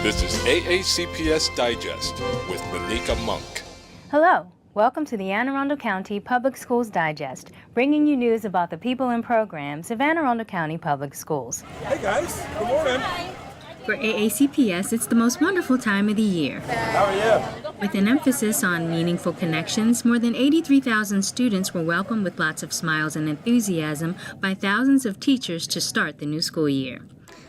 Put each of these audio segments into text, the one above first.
This is AACPS Digest with Monica Monk. Hello, welcome to the Anne Arundel County Public Schools Digest, bringing you news about the people and programs of Anne Arundel County Public Schools. Hey guys, good morning. For AACPS, it's the most wonderful time of the year. How are you? With an emphasis on meaningful connections, more than 83,000 students were welcomed with lots of smiles and enthusiasm by thousands of teachers to start the new school year.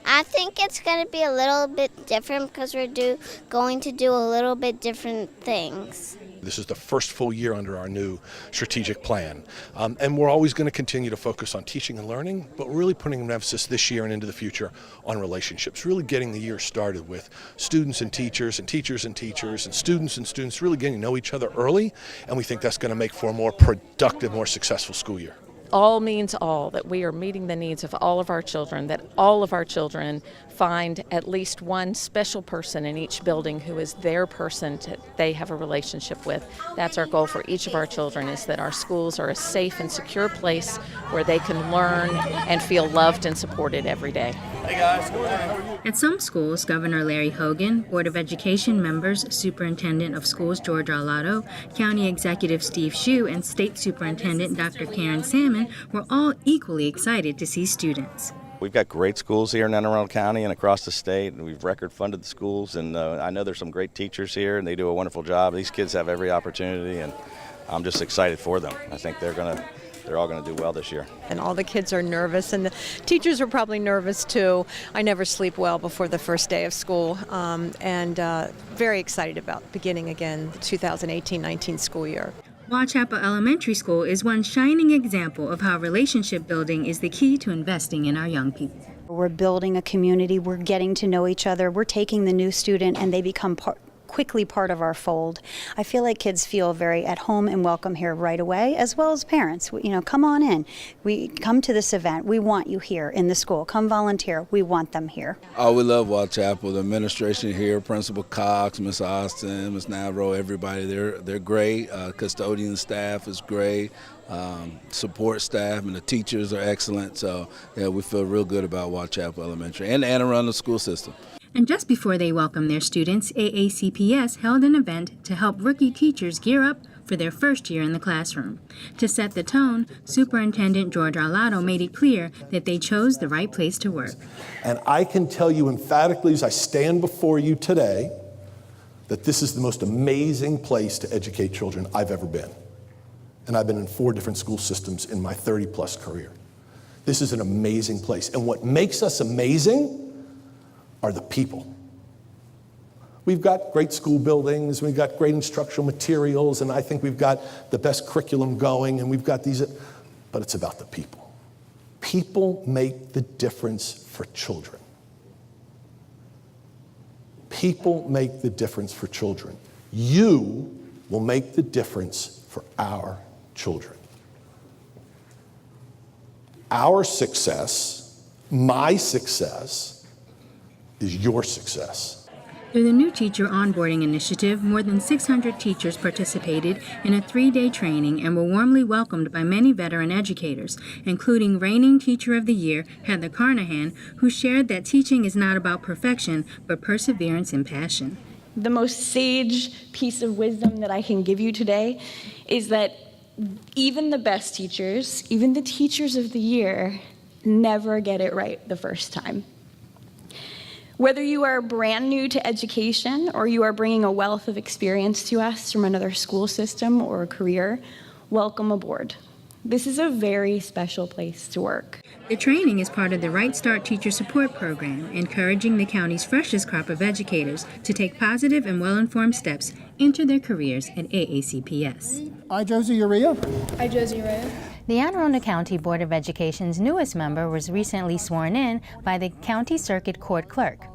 I think it's going to be a little bit different because we're going to do a little bit different things. This is the first full year under our new strategic plan. And we're always going to continue to focus on teaching and learning, but we're really putting an emphasis this year and into the future on relationships, really getting the year started with students and teachers and teachers and teachers and students really getting to know each other early. And we think that's going to make for a more productive, more successful school year. All means all, that we are meeting the needs of all of our children, that all of our children find at least one special person in each building who is their person they have a relationship with. That's our goal for each of our children, is that our schools are a safe and secure place where they can learn and feel loved and supported every day. Hey guys, good morning. At some schools, Governor Larry Hogan, Board of Education members, Superintendent of Schools George Arlotto, County Executive Steve Shue, and State Superintendent Dr. Karen Salmon were all equally excited to see students. We've got great schools here in Anne Arundel County and across the state, and we've record funded the schools, and I know there's some great teachers here and they do a wonderful job. These kids have every opportunity, and I'm just excited for them. I think they're all going to do well this year. And all the kids are nervous, and the teachers are probably nervous too. I never sleep well before the first day of school, and very excited about beginning again the 2018-19 school year. Waugh Chapel Elementary School is one shining example of how relationship building is the key to investing in our young people. We're building a community, we're getting to know each other, we're taking the new student and they become quickly part of our fold. I feel like kids feel very at home and welcome here right away, as well as parents. Come on in. We come to this event. We want you here in the school. Come volunteer. We want them here. Oh, we love Waugh Chapel. The administration here, Principal Cox, Miss Austyn, Miss Navro, everybody, they're great. Custodian staff is great. Support staff and the teachers are excellent. So, yeah, we feel real good about Waugh Chapel Elementary and the Anne Arundel school system. And just before they welcomed their students, AACPS held an event to help rookie teachers gear up for their first year in the classroom. To set the tone, Superintendent George Arlotto made it clear that they chose the right place to work. And I can tell you emphatically as I stand before you today that this is the most amazing place to educate children I've ever been. And I've been in 4 different school systems in my 30-plus career. This is an amazing place. And what makes us amazing are the people. We've got great school buildings, we've got great instructional materials, and I think we've got the best curriculum going, and we've got these, but it's about the people. People make the difference for children. People make the difference for children. You will make the difference for our children. Our success, my success, is your success. Through the new teacher onboarding initiative, more than 600 teachers participated in a 3-day training and were warmly welcomed by many veteran educators, including reigning Teacher of the Year, Heather Carnahan, who shared that teaching is not about perfection, but perseverance and passion. The most sage piece of wisdom that I can give you today is that even the best teachers, even the Teachers of the Year, never get it right the first time. Whether you are brand new to education or you are bringing a wealth of experience to us from another school system or a career, welcome aboard. This is a very special place to work. The training is part of the Right Start Teacher Support Program, encouraging the county's freshest crop of educators to take positive and well-informed steps into their careers at AACPS. I, Josie Urrea. I, Josie Urrea. The Anne Arundel County Board of Education's newest member was recently sworn in by the County Circuit Court Clerk.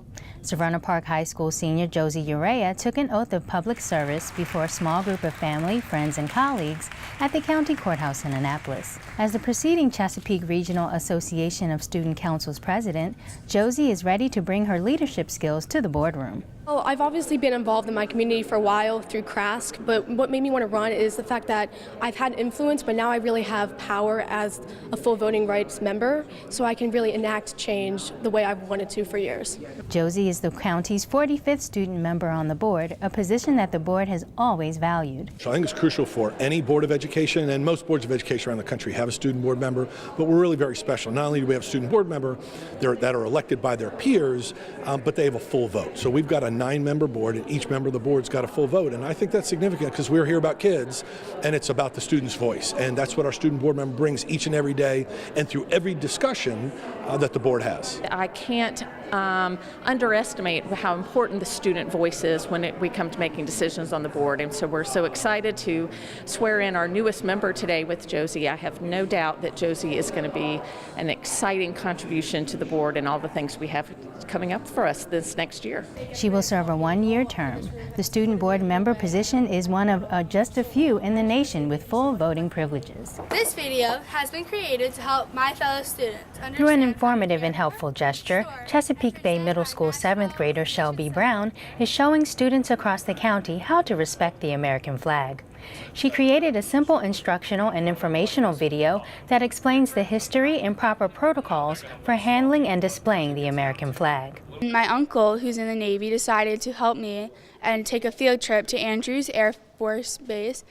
Severna Park High School senior Josie Urrea took an oath of public service before a small group of family, friends, and colleagues at the County Courthouse in Annapolis. As the preceding Chesapeake Regional Association of Student Council's president, Josie is ready to bring her leadership skills to the boardroom. Well, I've obviously been involved in my community for a while through CRASC, but what made me want to run is the fact that I've had influence, but now I really have power as a full voting rights member, so I can really enact change the way I've wanted to for years. Josie is is the county's 45th student member on the board, a position that the board has always valued. So I think it's crucial for any board of education, and most boards of education around the country have a student board member, but we're really very special. Not only do we have a student board member that are elected by their peers, but they have a full vote. So we've got a 9-member board, and each member of the board's got a full vote, and I think that's significant because we're here about kids, and it's about the student's voice, and that's what our student board member brings each and every day and through every discussion that the board has. I can't underestimate how important the student voice is when we come to making decisions on the board, and so we're so excited to swear in our newest member today with Josie. I have no doubt that Josie is going to be an exciting contribution to the board and all the things we have coming up for us this next year. She will serve a 1-year term. The student board member position is one of just a few in the nation with full voting privileges. This video has been created to help my fellow students understand. Through an informative and helpful gesture, Chesapeake Bay Middle School 7th grader Shelby Brown is showing students across the county how to respect the American flag. She created a simple instructional and informational video that explains the history and proper protocols for handling and displaying the American flag. My uncle, who's in the Navy, decided to help me and take a field trip to Andrews Air Force Base.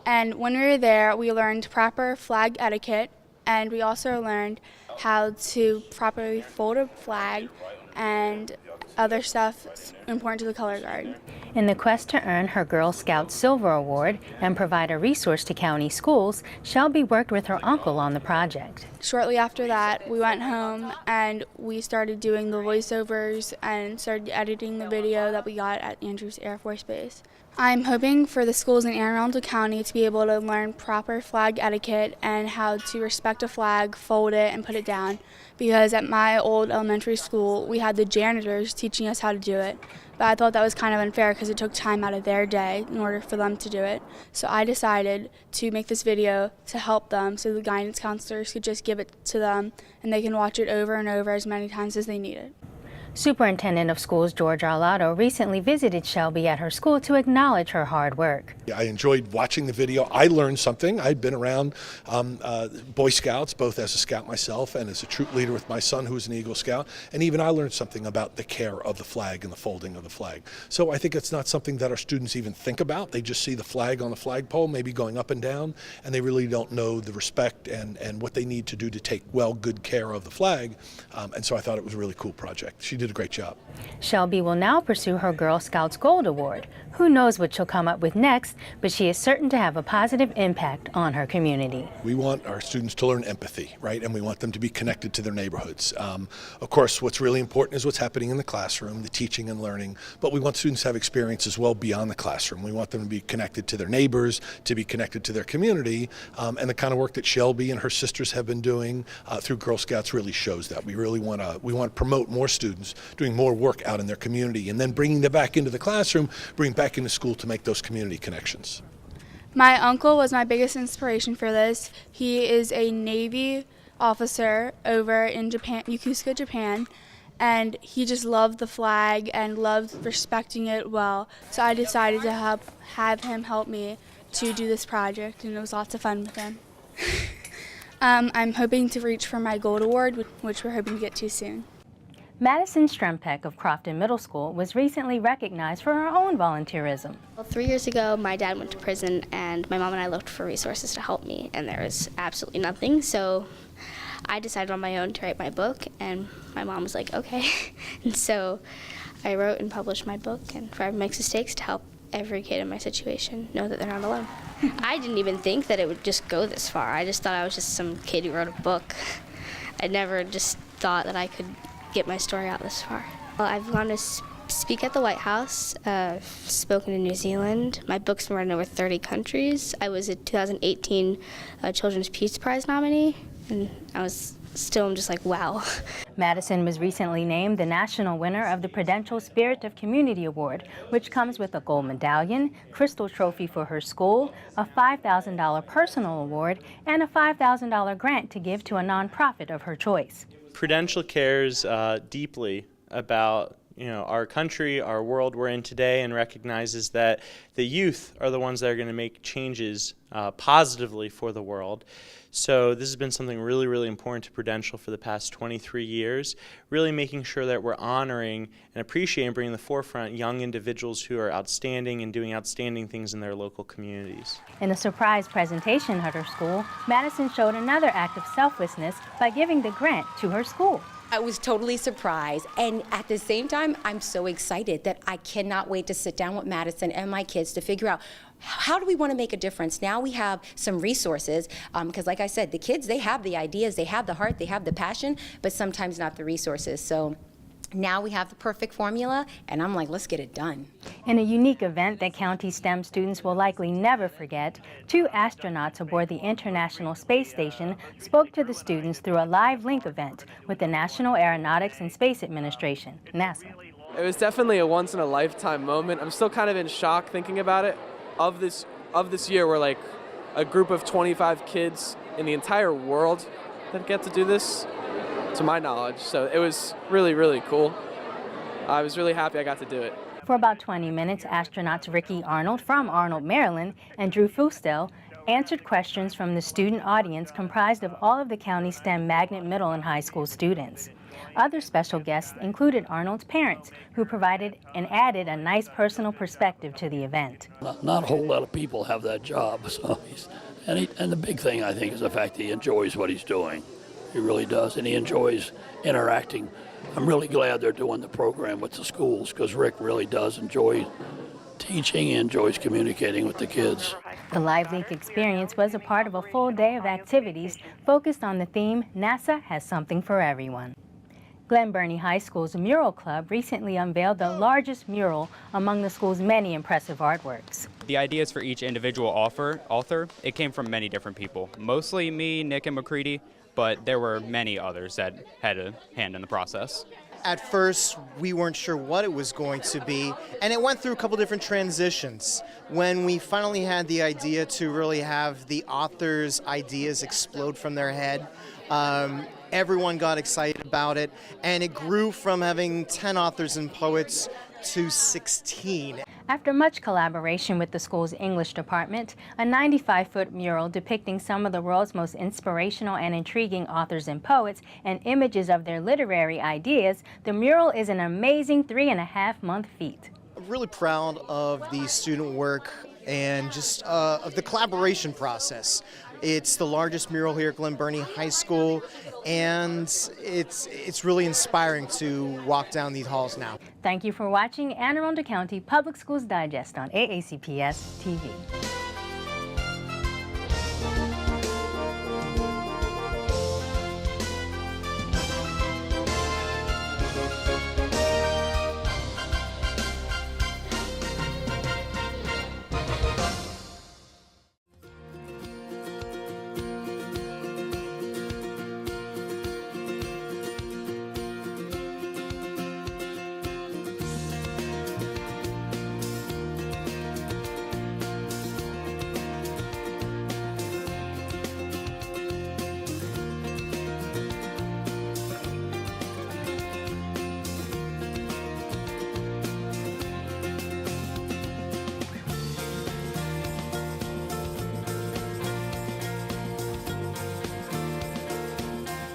And when we were there, we learned proper flag etiquette, and we also learned how to properly fold a flag and other stuff important to the color guard. In the quest to earn her Girl Scout Silver Award and provide a resource to county schools, Shelby worked with her uncle on the project. Shortly after that, we went home and we started doing the voiceovers and started editing the video that we got at Andrews Air Force Base. I'm hoping for the schools in Anne Arundel County to be able to learn proper flag etiquette and how to respect a flag, fold it, and put it down. Because at my old elementary school, we had the janitors teaching us how to do it. But I thought that was kind of unfair because it took time out of their day in order for them to do it. So I decided to make this video to help them so the guidance counselors could just give it to them and they can watch it over and over as many times as they need it. Superintendent of Schools George Arlotto recently visited Shelby at her school to acknowledge her hard work. I enjoyed watching the video. I learned something. I'd been around Boy Scouts, both as a scout myself and as a troop leader with my son who was an Eagle Scout, and even I learned something about the care of the flag and the folding of the flag. So I think it's not something that our students even think about. They just see the flag on the flagpole, maybe going up and down, and they really don't know the respect and what they need to do to take good care of the flag. And so I thought it was a really cool project. She did a great job. Shelby will now pursue her Girl Scouts Gold Award. Who knows what she'll come up with next, but she is certain to have a positive impact on her community. We want our students to learn empathy, right? And we want them to be connected to their neighborhoods. Of course, what's really important is what's happening in the classroom, the teaching and learning, but we want students to have experience as well beyond the classroom. We want them to be connected to their neighbors, to be connected to their community, and the kind of work that Shelby and her sisters have been doing through Girl Scouts really shows that. We really want to promote more students doing more work out in their community and then bringing them back into the classroom, bring back into school to make those community connections. My uncle was my biggest inspiration for this. He is a Navy officer over in Japan, Yokosuka, Japan, and he just loved the flag and loved respecting it well. So I decided to have him help me to do this project, and it was lots of fun with him. I'm hoping to reach for my gold award, which we're hoping to get to soon. Madison Strempek of Crofton Middle School was recently recognized for her own volunteerism. Well, 3 years ago, my dad went to prison, and my mom and I looked for resources to help me, and there was absolutely nothing. So I decided on my own to write my book, and my mom was like, okay. And so I wrote and published my book, and Forever Makes Mistakes, to help every kid in my situation know that they're not alone. I didn't even think that it would just go this far. I just thought I was just some kid who wrote a book. I never just thought that I could get my story out this far. Well, I've gone to speak at the White House, spoken in New Zealand. My book's been read in over 30 countries. I was a 2018 Children's Peace Prize nominee, and I'm just like, wow. Madison was recently named the national winner of the Prudential Spirit of Community Award, which comes with a gold medallion, crystal trophy for her school, a $5,000 personal award, and a $5,000 grant to give to a nonprofit of her choice. Prudential cares deeply about our country, our world we're in today, and recognizes that the youth are the ones that are going to make changes positively for the world. So this has been something really, really important to Prudential for the past 23 years, really making sure that we're honoring and appreciating, bringing to the forefront young individuals who are outstanding and doing outstanding things in their local communities. In a surprise presentation at her school, Madison showed another act of selflessness by giving the grant to her school. I was totally surprised, and at the same time, I'm so excited that I cannot wait to sit down with Madison and my kids to figure out how do we want to make a difference. Now we have some resources, because like I said, the kids, they have the ideas, they have the heart, they have the passion, but sometimes not the resources. So now we have the perfect formula, and I'm like, let's get it done. In a unique event that county STEM students will likely never forget, 2 astronauts aboard the International Space Station spoke to the students through a live link event with the National Aeronautics and Space Administration, NASA. It was definitely a once-in-a-lifetime moment. I'm still kind of in shock thinking about it. Of this year, we're like a group of 25 kids in the entire world that get to do this, to my knowledge. So it was really, really cool. I was really happy I got to do it. For about 20 minutes, astronauts Ricky Arnold from Arnold, Maryland, and Drew Fustel answered questions from the student audience comprised of all of the county's STEM magnet middle and high school students. Other special guests included Arnold's parents, who provided and added a nice personal perspective to the event. Not a whole lot of people have that job, so and the big thing, I think, is the fact that he enjoys what he's doing. He really does, and he enjoys interacting. I'm really glad they're doing the program with the schools, because Rick really does enjoy teaching and enjoys communicating with the kids. The Live Link experience was a part of a full day of activities focused on the theme, NASA has something for everyone. Glen Burnie High School's Mural Club recently unveiled the largest mural among the school's many impressive artworks. The ideas for each individual author, it came from many different people. Mostly me, Nick, and McCready, but there were many others that had a hand in the process. At first, we weren't sure what it was going to be, and it went through a couple different transitions. When we finally had the idea to really have the authors' ideas explode from their head, everyone got excited about it, and it grew from having 10 authors and poets to 16. After much collaboration with the school's English department, a 95-foot mural depicting some of the world's most inspirational and intriguing authors and poets and images of their literary ideas, the mural is an amazing 3.5-month feat. I'm really proud of the student work and just of the collaboration process. It's the largest mural here at Glen Burnie High School, and it's really inspiring to walk down these halls now. Thank you for watching Anne Arundel County Public Schools Digest on AACPS-TV.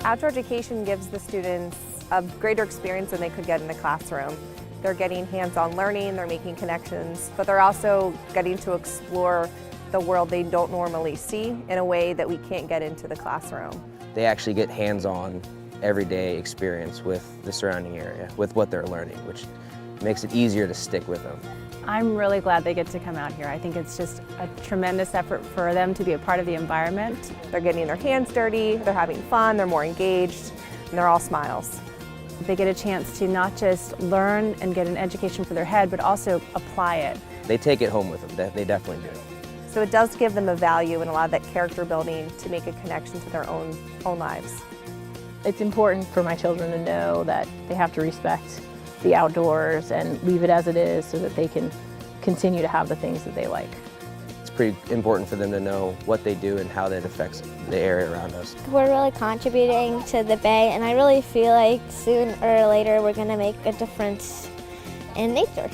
Outdoor education gives the students a greater experience than they could get in the classroom. They're getting hands-on learning, they're making connections, but they're also getting to explore the world they don't normally see in a way that we can't get into the classroom. They actually get hands-on, everyday experience with the surrounding area, with what they're learning, which makes it easier to stick with them. I'm really glad they get to come out here. I think it's just a tremendous effort for them to be a part of the environment. They're getting their hands dirty, they're having fun, they're more engaged, and they're all smiles. They get a chance to not just learn and get an education for their head, but also apply it. They take it home with them, they definitely do. So it does give them a value and a lot of that character building to make a connection to their own lives. It's important for my children to know that they have to respect the outdoors and leave it as it is so that they can continue to have the things that they like. It's pretty important for them to know what they do and how that affects the area around us. We're really contributing to the Bay, and I really feel like sooner or later we're going to make a difference in nature.